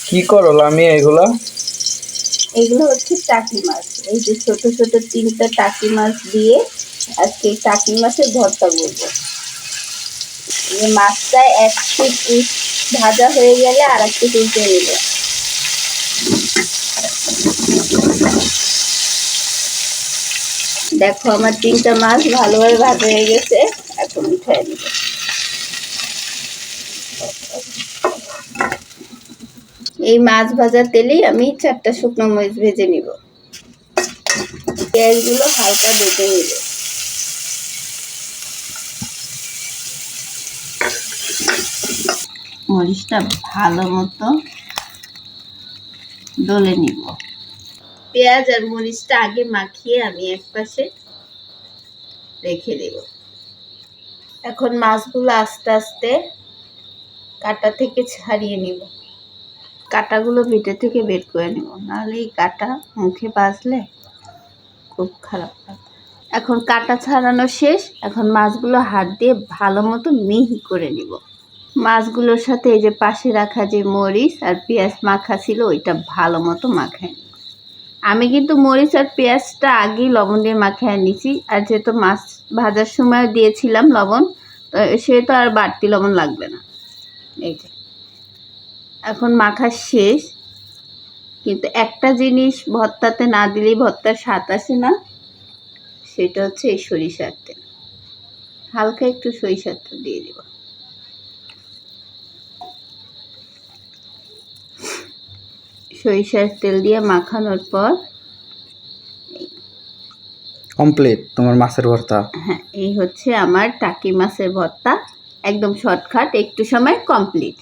কি করো লামিয়া এগুলা? এগুলো হচ্ছে টাকি মাছ। এই যে ছোট ছোট 3টা টাকি মাছ দিয়ে আজকে টাকি মাছের ভর্তা করবো। এই মাছটা এক পিঠ ভাজা হয়ে গেলে আর এক পিঠ উল্টে নেব। দেখো আমার 3টা মাছ ভালোভাবে ভাজা হয়ে গেছে, এখন উঠাই নেব। এই মাছ ভাজার তেলেই আমি 4টা শুকনো মরিচ ভেজে নিব। পেঁয়াজগুলো হালকা বেটে নিব। মরিচটা ভালো মতো ডলে নিব। পেঁয়াজ আর মরিচটা আগে মাখিয়ে আমি একপাশে রেখে দেব। এখন মাছগুলো আস্তে আস্তে কাঁটা থেকে ছাড়িয়ে নিব। কাঁটাগুলো ভিতর থেকে বের করে নেব, নাহলে এই কাঁটা মুখে বাজলে খুব খারাপ লাগে। এখন কাঁটা ছাড়ানো শেষ। এখন মাছগুলো হাত দিয়ে ভালো মতো মিহি করে নিব। মাছগুলোর সাথে এই যে পাশে রাখা যে মরিচ আর পেঁয়াজ মাখা ছিল ওইটা ভালো মতো মাখায় নিব। আমি কিন্তু মরিচ আর পেঁয়াজটা আগেই লবণ দিয়ে মাখিয়ে নিছি, আর যেহেতু মাছ ভাজার সময় দিয়েছিলাম লবণ, তো সেহেতু আর বাড়তি লবণ লাগবে না। এই যে এখন মাখা শেষ, কিন্তু একটা জিনিস ভর্তাতে না দিলেই ভর্তার স্বাদ আসে না, সেটা হচ্ছে এই সরিষার তেল। হালকা একটু সরিষার তেল দিয়ে দিব। সরিষার তেল দিয়ে মাখানোর পর কমপ্লিট তোমার মাছের ভর্তা। হ্যাঁ, এই হচ্ছে আমার টাকি মাছের ভর্তা, একদম শর্টকাট, একটু সময় কমপ্লিট।